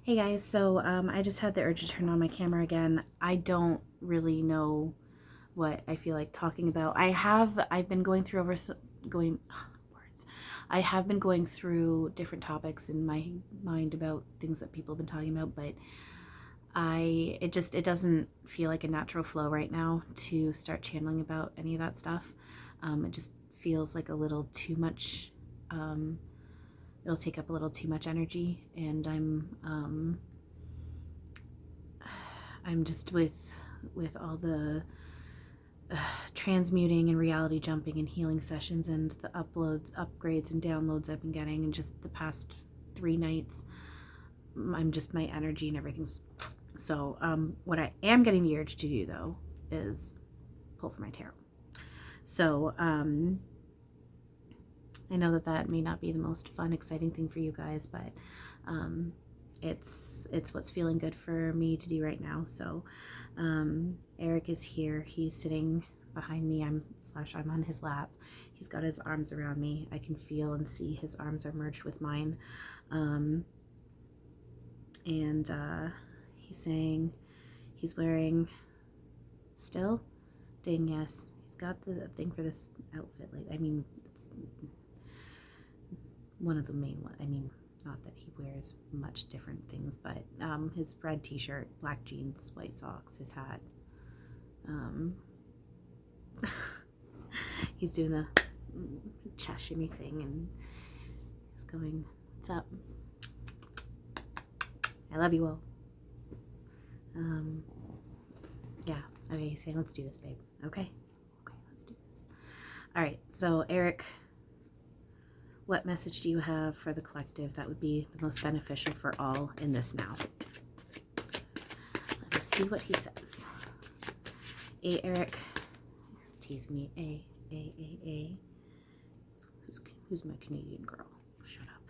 Hey guys, so I just had the urge to turn on my camera again. I don't really know what I feel like talking about. I've been going through words. I have been going through different topics in my mind about things that people have been talking about, but it doesn't feel like a natural flow right now to start channeling about any of that stuff. It just feels like a little too much. It'll take up a little too much energy, and I'm just with all the transmuting and reality jumping and healing sessions and the upgrades and downloads I've been getting, and just the past 3 nights, my energy and everything's so. What I am getting the urge to do though is pull for my tarot. So I know that may not be the most fun, exciting thing for you guys, but it's what's feeling good for me to do right now. So Eric is here. He's sitting behind me. I'm on his lap. He's got his arms around me. I can feel and see his arms are merged with mine. And he's saying he's wearing still ding, yes, he's got the thing for this outfit. Like, I mean, it's one of the main ones. I mean, not that he wears much different things, but his red t-shirt, black jeans, white socks, his hat. He's doing the chest shimmy thing, and he's going, "What's up? I love you all." Yeah. Okay, he's saying, "Let's do this, babe." Okay, let's do this. All right. So Eric, what message do you have for the collective that would be the most beneficial for all in this now? Let us see what he says. Eric. He's teasing me. A. Who's my Canadian girl? Shut up.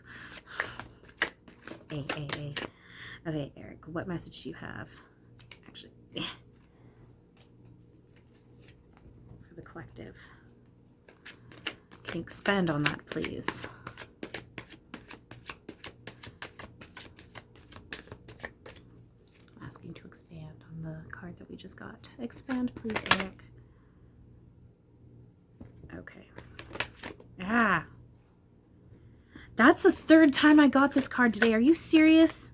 A. Okay, Eric, what message do you have? Actually, for the collective. Can you expand on that, please? I'm asking to expand on the card that we just got. Expand, please, Eric. Okay. That's the 3rd time I got this card today. Are you serious?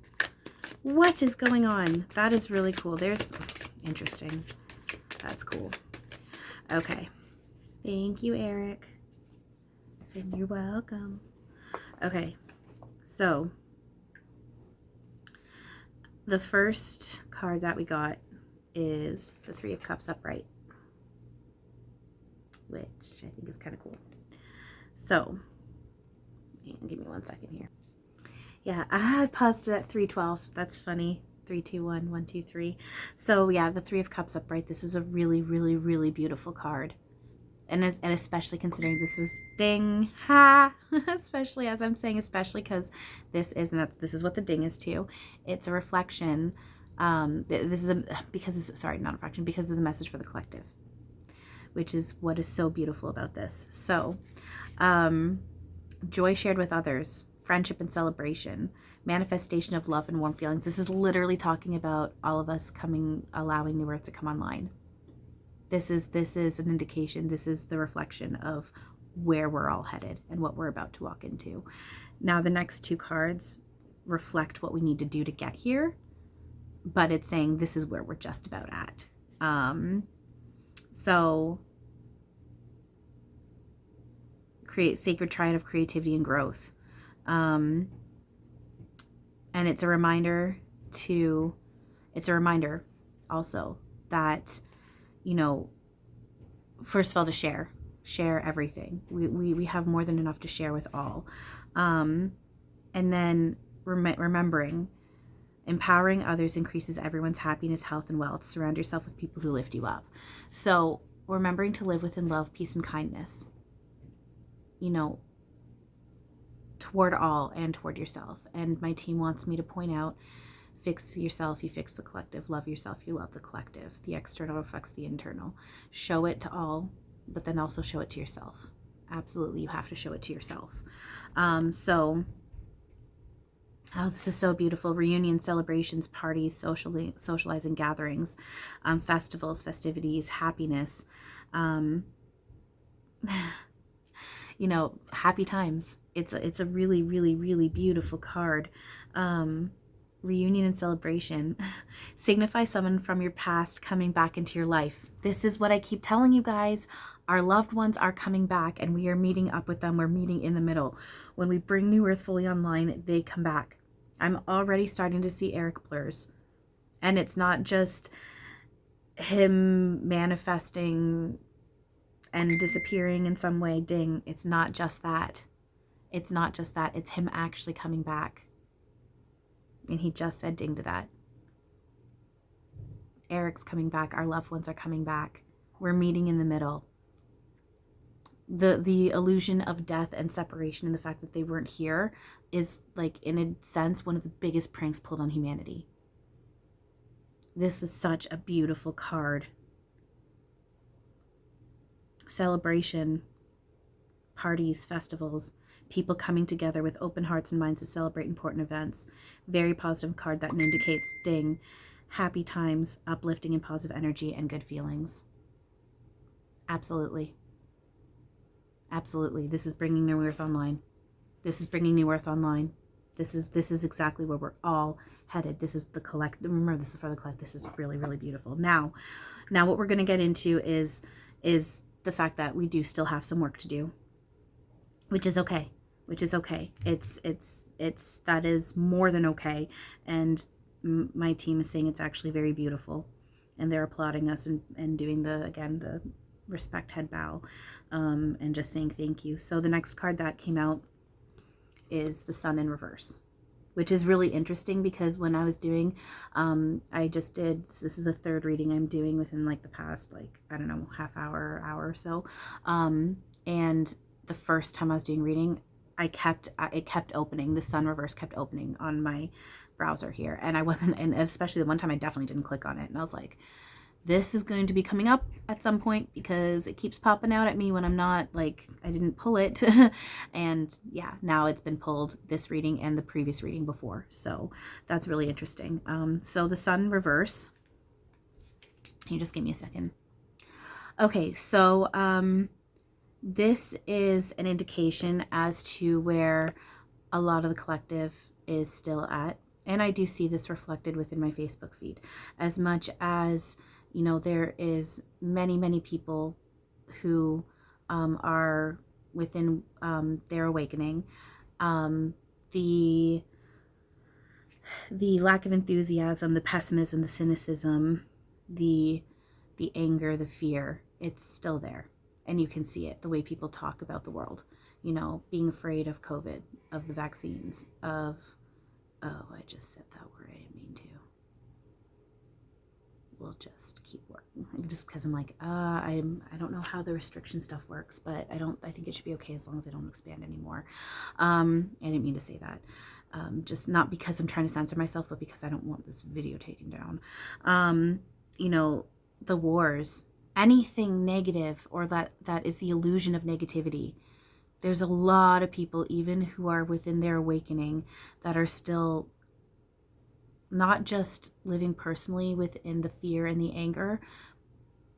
What is going on? That is really cool. There's interesting. That's cool. Okay. Thank you, Eric. Saying you're welcome. Okay. So the first card that we got is the 3 of Cups upright, which I think is kind of cool. So give me 1 second here. Yeah, I paused it at 3:12. That's funny. 3, 2, 1, 1, 2, 3. So yeah, the 3 of Cups upright. This is a really, really, really beautiful card. And especially considering this is ding, ha, especially as I'm saying, especially because this is what the ding is too. It's a reflection. This is because this is a message for the collective, which is what is so beautiful about this. So, joy shared with others, friendship and celebration, manifestation of love and warm feelings. This is literally talking about all of us allowing New Earth to come online. This is an indication. This is the reflection of where we're all headed and what we're about to walk into. Now, the next 2 cards reflect what we need to do to get here, but it's saying this is where we're just about at. So create sacred triad of creativity and growth. And it's a reminder also that, you know, first of all, to share everything. We have more than enough to share with all. And then remembering, empowering others increases everyone's happiness, health, and wealth. Surround yourself with people who lift you up. So remembering to live within love, peace, and kindness, you know, toward all and toward yourself. And my team wants me to point out, fix yourself, you fix the collective. Love yourself, you love the collective. The external reflects the internal. Show it to all, but then also show it to yourself. Absolutely, you have to show it to yourself. So Oh, this is so beautiful. Reunion celebrations, parties, socializing gatherings, festivals, festivities, happiness. Um, happy times. It's a really, really, really beautiful card. Reunion and celebration. Signify someone from your past coming back into your life. This is what I keep telling you guys. Our loved ones are coming back and we are meeting up with them. We're meeting in the middle. When we bring New Earth fully online, they come back. I'm already starting to see Eric blurs. And it's not just him manifesting and disappearing in some way. Ding. It's not just that. It's not just that. It's him actually coming back. And he just said ding to that. Eric's coming back. Our loved ones are coming back. We're meeting in the middle. The illusion of death and separation and the fact that they weren't here is, like, in a sense, one of the biggest pranks pulled on humanity. This is such a beautiful card. Celebration, parties, festivals, people coming together with open hearts and minds to celebrate important events. Very positive card that indicates ding, happy times, uplifting and positive energy and good feelings. Absolutely. Absolutely. This is bringing New Earth online. This is bringing New Earth online. This is exactly where we're all headed. This is the collective. Remember, this is for the collective. This is really, really beautiful. Now what we're going to get into is the fact that we do still have some work to do, which is okay. It's that is more than okay. And my team is saying it's actually very beautiful, and they're applauding us and doing the respect head bow, and just saying thank you. So the next card that came out is the Sun in reverse, which is really interesting because when I was doing, this is the third reading I'm doing within like the past, like, I don't know, half hour or so. And the first time I was doing reading, it kept opening. The Sun reverse kept opening on my browser here. And and especially the one time I definitely didn't click on it. And I was like, this is going to be coming up at some point because it keeps popping out at me when I'm not, like, I didn't pull it. And yeah, now it's been pulled, this reading and the previous reading before. So that's really interesting. So the Sun reverse. Can you just give me a second? Okay, so this is an indication as to where a lot of the collective is still at. And I do see this reflected within my Facebook feed. As much as, there is many people who are within their awakening. The lack of enthusiasm, the pessimism, the cynicism, the anger, the fear, it's still there. And you can see it, the way people talk about the world, being afraid of COVID, of the vaccines, I just said that word I didn't mean to. We'll just keep working, just because I'm like, I don't know how the restriction stuff works, but I think it should be okay as long as I don't expand anymore. I didn't mean to say that. Just not because I'm trying to censor myself, but because I don't want this video taken down. The wars, anything negative or that is the illusion of negativity. There's a lot of people, even who are within their awakening, that are still not just living personally within the fear and the anger,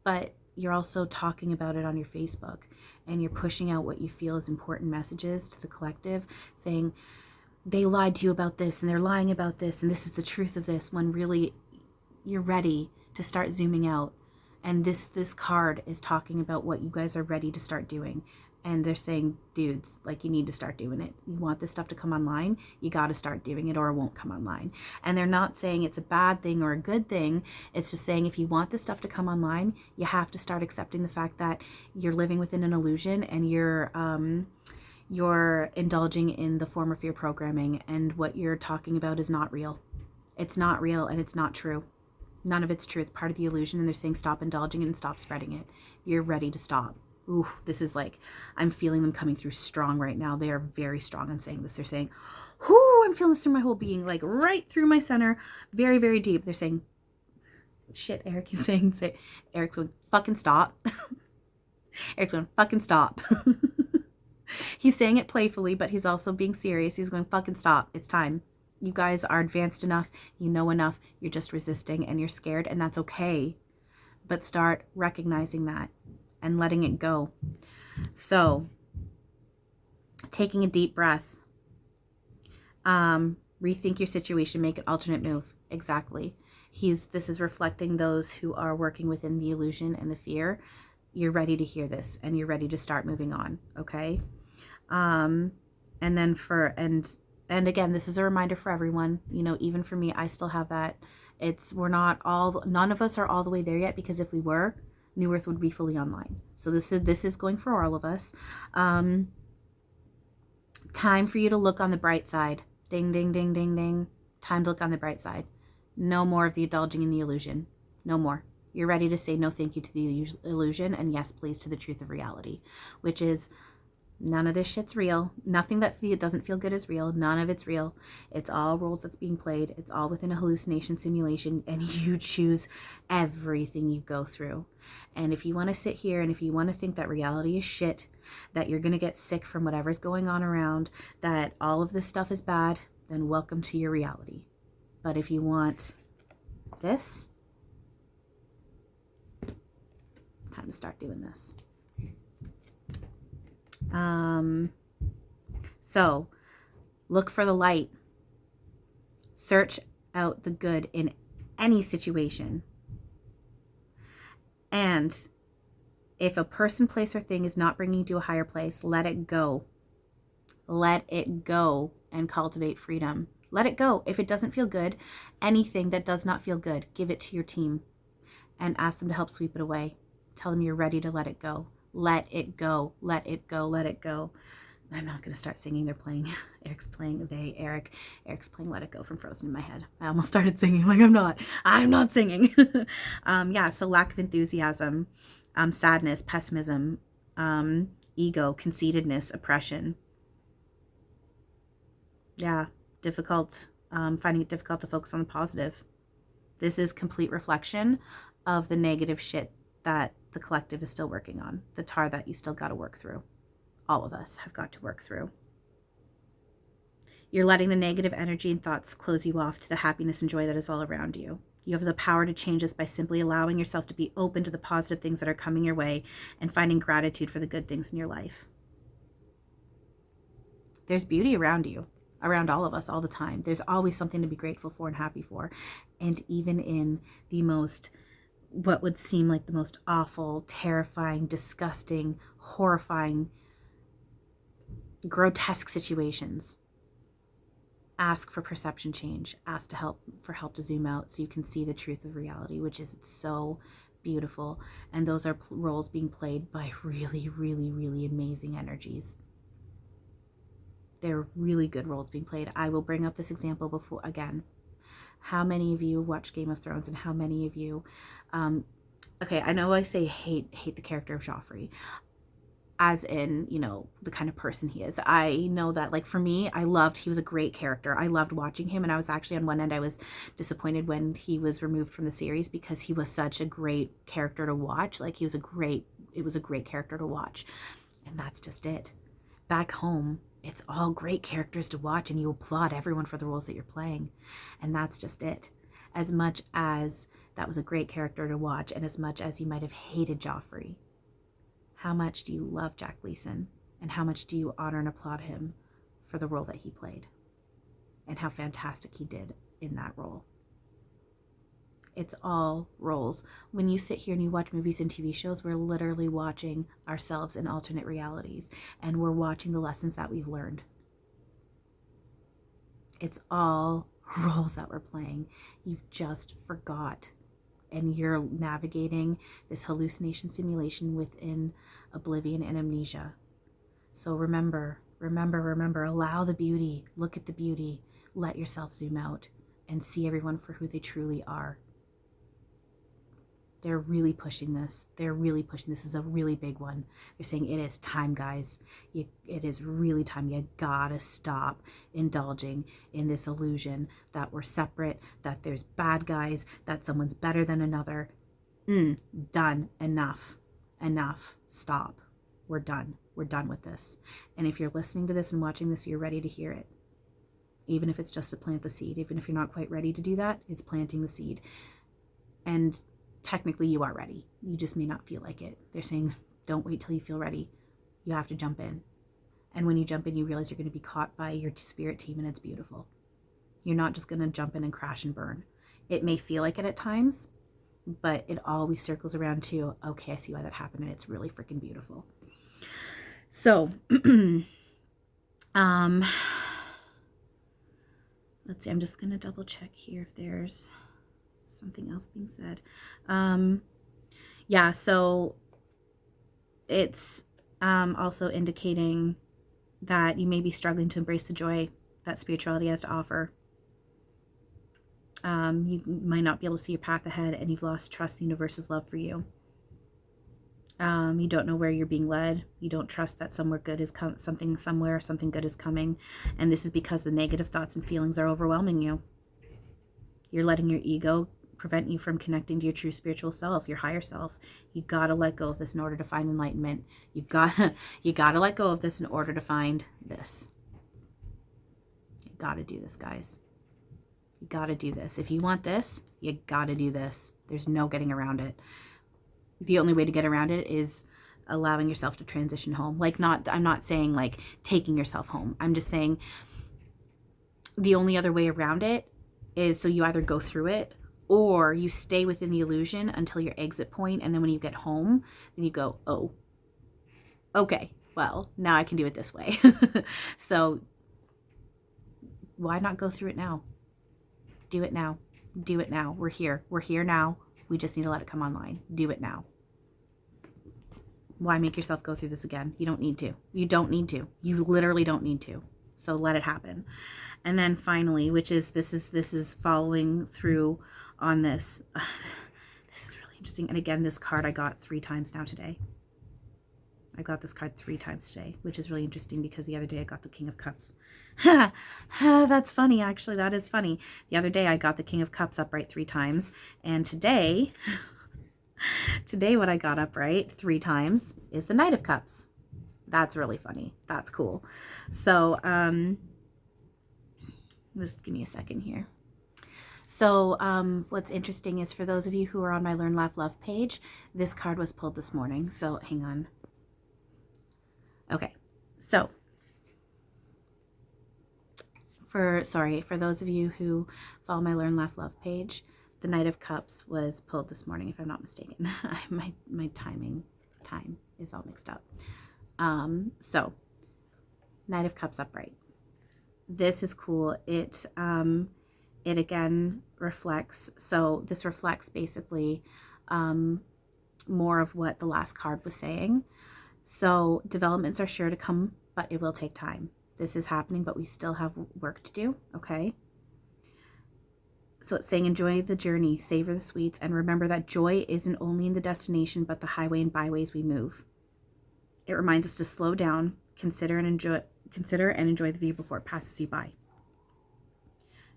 but you're also talking about it on your Facebook, and you're pushing out what you feel is important messages to the collective, saying they lied to you about this and they're lying about this and this is the truth of this, when really you're ready to start zooming out. And this card is talking about what you guys are ready to start doing. And they're saying, dudes, like, you need to start doing it. You want this stuff to come online, you got to start doing it or it won't come online. And they're not saying it's a bad thing or a good thing. It's just saying if you want this stuff to come online, you have to start accepting the fact that you're living within an illusion and you're indulging in the form of fear programming, and what you're talking about is not real. It's not real and it's not true. None of it's true. It's part of the illusion, and they're saying stop indulging it and stop spreading it. You're ready to stop. Ooh, this is like, I'm feeling them coming through strong right now. They are very strong in saying this. They're saying, whoo, I'm feeling this through my whole being, like right through my center, very, very deep. They're saying, shit, Eric is saying, Eric's going, fucking stop. Eric's going, fucking stop. He's saying it playfully, but he's also being serious. He's going, fucking stop. It's time. You guys are advanced enough, you know enough, you're just resisting and you're scared, and that's okay. But start recognizing that and letting it go. So, taking a deep breath, rethink your situation, make an alternate move. Exactly. This is reflecting those who are working within the illusion and the fear. You're ready to hear this and you're ready to start moving on. Okay. And then and again, this is a reminder for everyone, you know, even for me, I still have that. None of us are all the way there yet, because if we were, New Earth would be fully online. So this is going for all of us. Time for you to look on the bright side. Ding, ding, ding, ding, ding. Time to look on the bright side. No more of the indulging in the illusion. No more. You're ready to say no thank you to the illusion and yes please to the truth of reality, which is none of this shit's real. Nothing that doesn't feel good is real. None of it's real. It's all roles that's being played. It's all within a hallucination simulation, and you choose everything you go through. And if you want to sit here and if you want to think that reality is shit, that you're going to get sick from whatever's going on around, that all of this stuff is bad, then welcome to your reality. But if you want this, time to start doing this. So look for the light. Search out the good in any situation. And if a person, place, or thing is not bringing you to a higher place, let it go. Let it go and cultivate freedom. Let it go. If it doesn't feel good, anything that does not feel good, give it to your team and ask them to help sweep it away. Tell them you're ready to let it go. Let it go. Let it go. Let it go. I'm not going to start singing. They're playing. Eric's playing. Eric's playing Let It Go from Frozen in my head. I almost started singing. Like, I'm not singing. Yeah. So lack of enthusiasm, sadness, pessimism, ego, conceitedness, oppression. Yeah. Difficult. Finding it difficult to focus on the positive. This is complete reflection of the negative shit that the collective is still working on. The tar that you still got to work through. All of us have got to work through. You're letting the negative energy and thoughts close you off to the happiness and joy that is all around you. You have the power to change this by simply allowing yourself to be open to the positive things that are coming your way and finding gratitude for the good things in your life. There's beauty around you, around all of us all the time. There's always something to be grateful for and happy for. And even in the most, what would seem like the most awful, terrifying, disgusting, horrifying, grotesque situations, ask for perception change. Ask for help to zoom out so you can see the truth of reality, which is so beautiful. And those are roles being played by really, really, really amazing energies. They're really good roles being played. I will bring up this example before again. How many of you watch Game of Thrones, and how many of you okay, I know I say hate the character of Joffrey, as in, you know, the kind of person he is. I know that, like, for me, he was a great character. I loved watching him, and I was actually, on one end, I was disappointed when he was removed from the series, because he was such a great character to watch. Like, it was a great character to watch. And that's just it. Back home, it's all great characters to watch, and you applaud everyone for the roles that you're playing. And that's just it. As much as that was a great character to watch, and as much as you might have hated Joffrey, how much do you love Jack Gleason, and how much do you honor and applaud him for the role that he played and how fantastic he did in that role? It's all roles. When you sit here and you watch movies and TV shows, we're literally watching ourselves in alternate realities, and we're watching the lessons that we've learned. It's all roles that we're playing. You've just forgot. And you're navigating this hallucination simulation within oblivion and amnesia. So remember, allow the beauty, look at the beauty, let yourself zoom out and see everyone for who they truly are. They're really pushing this. This is a really big one. They're saying it is time, guys. It is really time. You gotta stop indulging in this illusion that we're separate, that there's bad guys, that someone's better than another. Done. Enough. Stop. We're done with this. And if you're listening to this and watching this, you're ready to hear it. even if it's just to plant the seed. Even if you're not quite ready to do that, it's planting the seed. And technically you are ready. You just may not feel like it. They're saying, don't wait till you feel ready. You have to jump in. And when you jump in, you realize you're going to be caught by your spirit team, and it's beautiful. You're not just going to jump in and crash and burn. It may feel like it at times, but it always circles around to, okay, I see why that happened, and it's really freaking beautiful. So, let's see, I'm just going to double check here if there's something else being said. Yeah, so it's also indicating that you may be struggling to embrace the joy that spirituality has to offer. You might not be able to see your path ahead, and you've lost trust in the universe's love for you. You don't know where you're being led. You don't trust that somewhere good is something good is coming. And this is because the negative thoughts and feelings are overwhelming you. You're letting your ego prevent you from connecting to your true spiritual self, your higher self. You gotta let go of this in order to find enlightenment. You gotta let go of this in order to find this. You gotta do this, guys. You gotta do this. If you want this, you gotta do this. There's no getting around it. The only way to get around it is allowing yourself to transition home. I'm not saying like taking yourself home. I'm just saying the only other way around it is so you either go through it or you stay within the illusion until your exit point, and then when you get home, then you go, oh, okay, well, now I can do it this way. So why not go through it now? Do it now. Do it now. We're here. We're here now. We just need to let it come online. Do it now. Why make yourself go through this again? You don't need to. You don't need to. You literally don't need to. So let it happen. And then finally, which is this is following through on this. This is really interesting. And again, this card I got 3 times now today. I got this card 3 times today, which is really interesting because the other day I got the King of Cups. That's funny, actually. That is funny. The other day I got the King of Cups upright 3 times. And today what I got upright 3 times is the Knight of Cups. That's really funny. That's cool. So, just give me a second here. So what's interesting is for those of you who are on my Learn, Laugh, Love page, this card was pulled this morning. So hang on. Okay. So for those of you who follow my Learn, Laugh, Love page, the Knight of Cups was pulled this morning, if I'm not mistaken. my time is all mixed up. So Knight of Cups upright. This is cool. It again reflects, so this reflects basically more of what the last card was saying. So developments are sure to come, but it will take time. This is happening, but we still have work to do, okay? So it's saying enjoy the journey, savor the sweets, and remember that joy isn't only in the destination, but the highway and byways we move. It reminds us to slow down, consider and enjoy the view before it passes you by.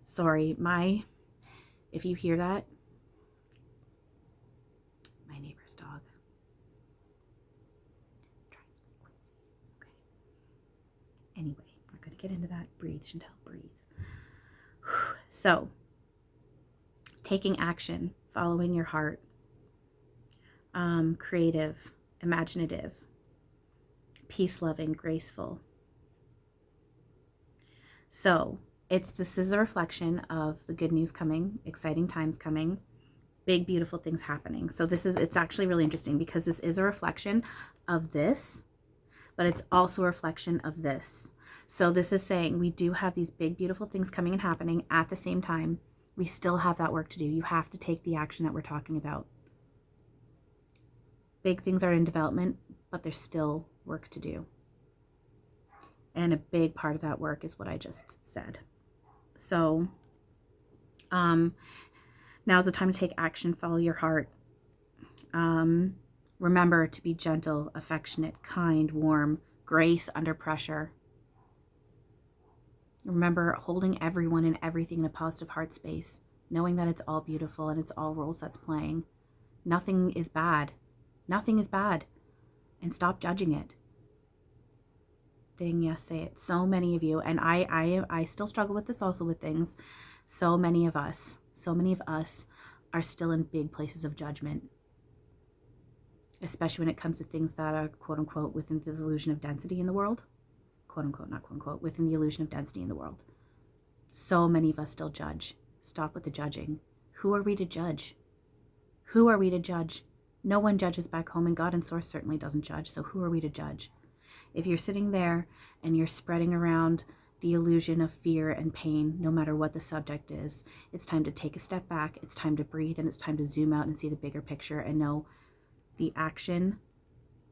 Sorry, if you hear that, my neighbor's dog. Okay. Anyway, we're going to get into that. Breathe, Chantal, breathe. So, taking action, following your heart, creative, imaginative, peace-loving, graceful. So, this is a reflection of the good news coming, exciting times coming, big, beautiful things happening. So it's actually really interesting because this is a reflection of this, but it's also a reflection of this. So this is saying we do have these big, beautiful things coming and happening at the same time. We still have that work to do. You have to take the action that we're talking about. Big things are in development, but there's still work to do. And a big part of that work is what I just said. So now's the time to take action, follow your heart. Remember to be gentle, affectionate, kind, warm, grace under pressure. Remember holding everyone and everything in a positive heart space, knowing that it's all beautiful and it's all roles that's playing. Nothing is bad. Nothing is bad. And stop judging it. Dang, yes, say it. So many of you, and I still struggle with this also with things. So many of us are still in big places of judgment, especially when it comes to things that are quote unquote within the illusion of density in the world. Quote unquote, not quote unquote, within the illusion of density in the world. So many of us still judge. Stop with the judging. Who are we to judge? Who are we to judge? No one judges back home, and God and Source certainly doesn't judge, so who are we to judge? If you're sitting there and you're spreading around the illusion of fear and pain, no matter what the subject is, it's time to take a step back, it's time to breathe, and it's time to zoom out and see the bigger picture and know the action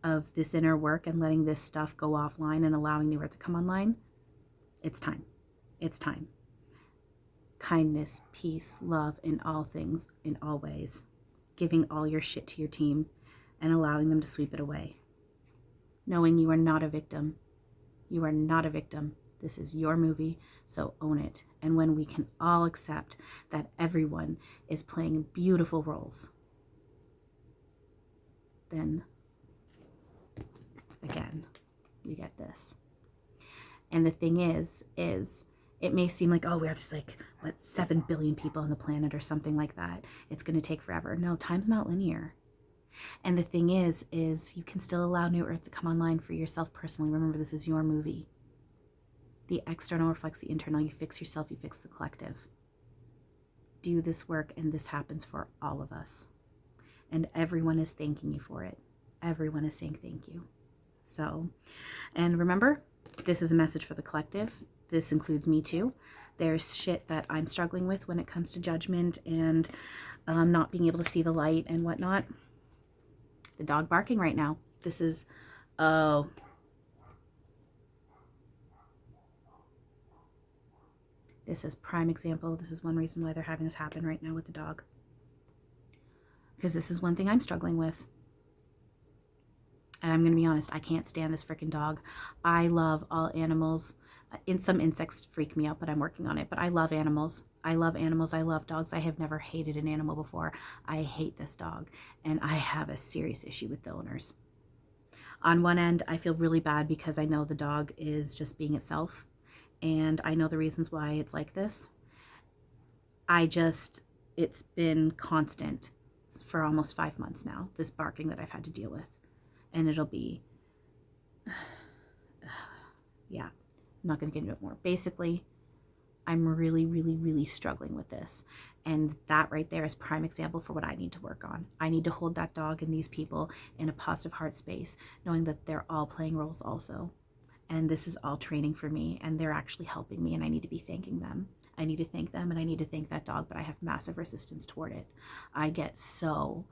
of this inner work and letting this stuff go offline and allowing new earth to come online. It's time. It's time. Kindness, peace, love in all things, in all ways. Giving all your shit to your team and allowing them to sweep it away. Knowing you are not a victim. You are not a victim. This is your movie, so own it. And when we can all accept that everyone is playing beautiful roles, then again, you get this. And the thing is it may seem like, oh, there's like, 7 billion people on the planet or something like that. It's going to take forever. No, time's not linear. And the thing is you can still allow new earth to come online for yourself personally. Remember, this is your movie. The external reflects the internal. You fix yourself, you fix the collective. Do this work, and this happens for all of us. And everyone is thanking you for it. Everyone is saying thank you. So, and remember, this is a message for the collective. This includes me too. There's shit that I'm struggling with when it comes to judgment and not being able to see the light and whatnot. The dog barking right now. This is, oh. This is prime example. This is one reason why they're having this happen right now with the dog. Because this is one thing I'm struggling with. And I'm going to be honest, I can't stand this freaking dog. I love all animals. Some insects freak me out, but I'm working on it. But I love animals. I love animals. I love dogs. I have never hated an animal before. I hate this dog. And I have a serious issue with the owners. On one end, I feel really bad because I know the dog is just being itself. And I know the reasons why it's like this. It's been constant for almost 5 months now, this barking that I've had to deal with. And it'll be, yeah, I'm not going to get into it more. Basically, I'm really, really, really struggling with this. And that right there is prime example for what I need to work on. I need to hold that dog and these people in a positive heart space, knowing that they're all playing roles also. And this is all training for me, and they're actually helping me, and I need to be thanking them. I need to thank them, and I need to thank that dog, but I have massive resistance toward it. I get so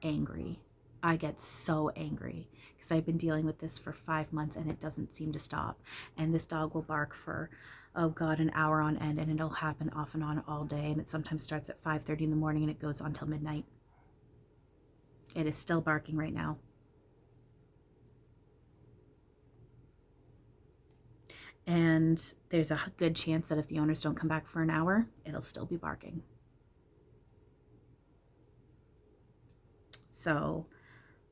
angry. Because I've been dealing with this for 5 months, and it doesn't seem to stop. And this dog will bark for, oh God, an hour on end, and it'll happen off and on all day, and it sometimes starts at 5:30 in the morning, and it goes on till midnight. It is still barking right now. And there's a good chance that if the owners don't come back for an hour, it'll still be barking. So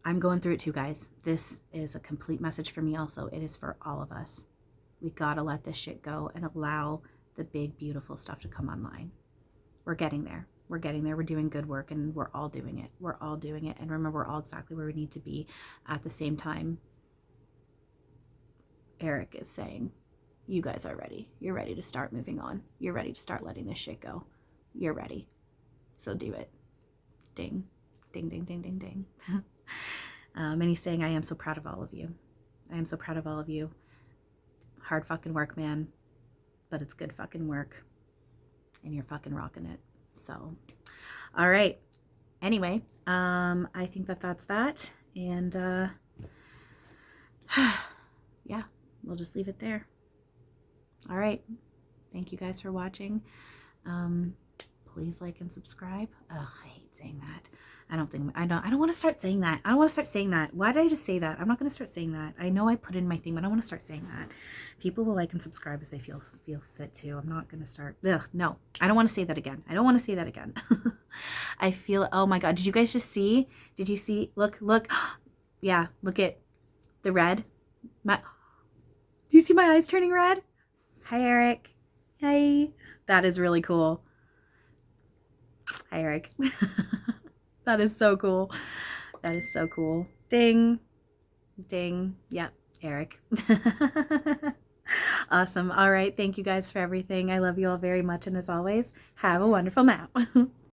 I'm going through it too, guys. This is a complete message for me also. It is for all of us. We gotta let this shit go and allow the big, beautiful stuff to come online. We're getting there. We're getting there. We're doing good work, and we're all doing it. We're all doing it. And remember, we're all exactly where we need to be at the same time. Eric is saying, you guys are ready. You're ready to start moving on. You're ready to start letting this shit go. You're ready. So do it. Ding. Ding, ding, ding, ding, ding. And he's saying, I am so proud of all of you. I am so proud of all of you. Hard fucking work, man. But it's good fucking work. And you're fucking rocking it. So, all right. Anyway, I think that's that. And, yeah, we'll just leave it there. All right. Thank you guys for watching. Please like and subscribe. Ugh, I hate saying that. I don't want to start saying that. I don't want to start saying that. Why did I just say that? I'm not going to start saying that. I know I put in my thing, but I don't want to start saying that. People will like and subscribe as they feel fit to. I'm not going to start. Ugh, no, I don't want to say that again. I don't want to say that again. I feel, oh my God. Did you guys just see? Did you see? Look. Yeah, look at the red. you see my eyes turning red? Hi, Eric. Hi. That is really cool. Hi, Eric. That is so cool. That is so cool. Ding. Ding. Yep, Eric. Awesome. All right. Thank you guys for everything. I love you all very much. And as always, have a wonderful nap.